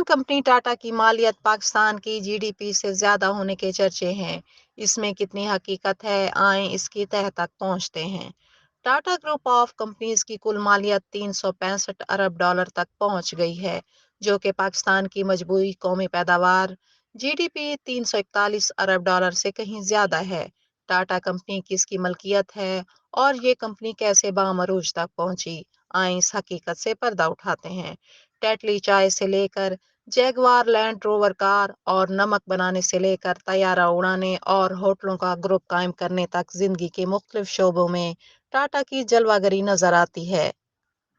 Company Tata की मालियत पाकिस्तान की GDP से ज्यादा होने के चर्चे हैं। इसमें कितनी हकीकत है, आए इसकी तह तक पहुंचते हैं। टाटा ग्रुप ऑफ कंपनीज की कुल मालियत $365 अरब तक पहुंच गई है, जो कि पाकिस्तान की मजबूरी कौमी पैदावार जीडीपी $341 अरब से कहीं ज्यादा है। टाटा कंपनी किसकी मलकियत है और ये कंपनी कैसे बामरूज तक पहुंची, आए इस हकीकत से पर्दा उठाते हैं। टेटली चाय से लेकर जैगवार लैंड रोवर कार और नमक बनाने से लेकर तैयारा उड़ाने और होटलों का ग्रुप कायम करने तक जिंदगी के मुख्तलिफ शोबों में टाटा की जलवागरी नजर आती है।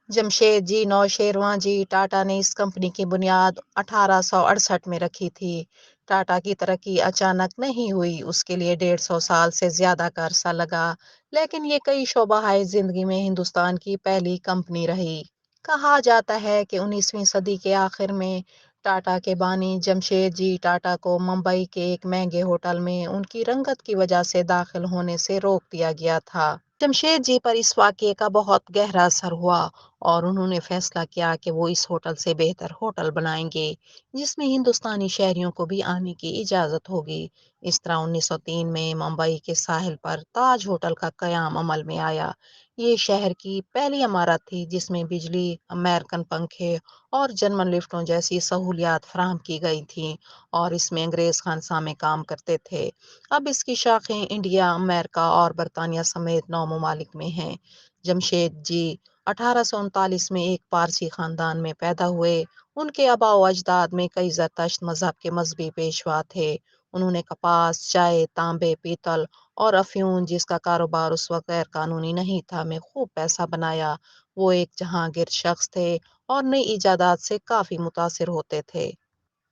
जमशेदजी नौशेरवां जी टाटा ने इस कंपनी की बुनियाद 1868 में रखी थी। टाटा की तरक्की अचानक नहीं हुई, उसके लिए 150 साल से ज्यादा का अरसा लगा, लेकिन ये कई शोबाहाय जिंदगी में हिंदुस्तान की पहली कंपनी रही। कहा जाता है कि 19वीं सदी के आखिर में टाटा के बानी जमशेद जी टाटा को मुंबई के एक महंगे होटल में उनकी रंगत की वजह से दाखिल होने से रोक दिया गया था। जमशेद जी पर इस वाकये का बहुत गहरा असर हुआ और उन्होंने फैसला किया कि वो इस होटल से बेहतर होटल बनाएंगे, जिसमें हिंदुस्तानी शहरियों को भी आने की इजाजत होगी। इस तरह 1903 में मुंबई के साहिल पर ताज होटल का कयाम अमल में आया। ये शहर की पहली इमारत थी जिसमें बिजली, अमेरिकन पंखे और जर्मन लिफ्टों जैसी सहूलियात फराहम की गई थी और इसमें अंग्रेज खानसा में काम करते थे। अब इसकी शाखें इंडिया, अमेरिका और बरतानिया समेत 9 ममालिक में हैं। जमशेद जी 1839 में एक पारसी खानदान में पैदा हुए। उनके आबा व अजदाद में कई जरतश्त मजहब के मजहबी पेशवा थे। उन्होंने कपास, चाय, तांबे, पीतल और अफ्यून, जिसका कारोबार उस वक्त गैर कानूनी नहीं था, में खूब पैसा बनाया। वो एक जहांगीर शख्स थे और नई इजादात से काफी मुतासिर होते थे।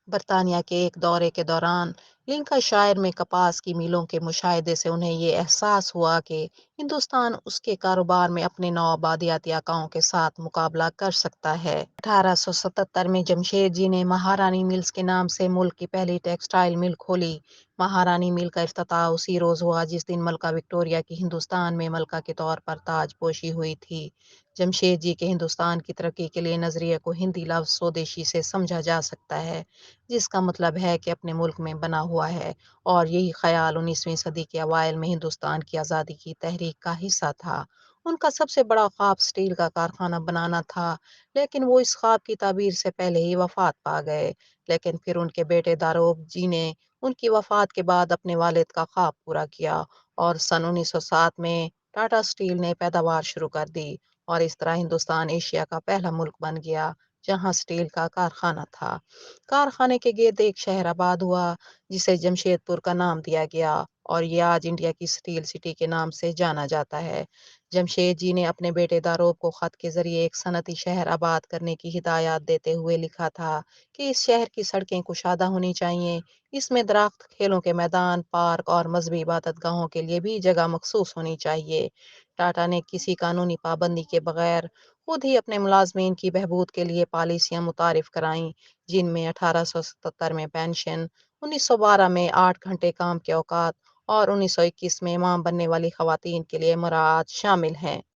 बरतानिया के एक दौरे के दौरान लिंकाशायर में कपास की मिलों के मुशाहिदे से उन्हें ये एहसास हुआ कि हिंदुस्तान उसके कारोबार में अपने नौ आबादियाती आकाओं के साथ मुकाबला कर सकता है। 1877 में जमशेद जी ने महारानी मिल्स के नाम से मुल्क की पहली टेक्सटाइल मिल खोली। महारानी मिल का इफ्तिताह उसी रोज हुआ जिस दिन मलका विक्टोरिया की हिंदुस्तान में मलका के तौर पर ताजपोशी हुई थी। जमशेद जी के हिंदुस्तान की तरक्की के लिए नजरिए को हिंदी लफ्ज स्वदेशी से समझा जा सकता है, जिसका मतलब है कि अपने मुल्क में बना हुआ है, और यही ख्याल 19वीं सदी के अवाइल में हिंदुस्तान की आज़ादी की तहरीक का हिस्सा था। उनका सबसे बड़ा ख्वाब स्टील का कारखाना बनाना था, लेकिन वो इस ख्वाब की ताबीर से पहले ही वफात पा गए। लेकिन फिर उनके बेटे दारोब जी ने उनकी वफात के बाद अपने वालिद का ख्वाब पूरा किया और सन 1907 में टाटा स्टील ने पैदावार शुरू कर दी और इस तरह हिंदुस्तान एशिया का पहला मुल्क बन गया जहां स्टील का कारखाना था। कारखाने के गिर्द एक शहर आबाद हुआ जिसे जमशेदपुर का नाम दिया गया और ये आज इंडिया की स्टील सिटी के नाम से जाना जाता है। जमशेद जी ने अपने बेटे दारोब को खत के जरिए एक सनती शहर आबाद करने की हिदायत देते हुए लिखा था कि इस शहर की सड़कें कुशादा होनी चाहिए, इसमें दरख्त, खेलों के मैदान, पार्क और मजहबी इबादत गाहों के लिए भी जगह मखसूस होनी चाहिए। टाटा ने किसी कानूनी पाबंदी के बगैर खुद ही अपने मुलाजमीन की बहबूद के लिए पॉलिसियां मुतारिफ कराईं, जिनमें 1877 में पेंशन, 1912 में 8 घंटे काम के औकात और 1921 में इमाम बनने वाली खवातीन के लिए मुराद शामिल हैं।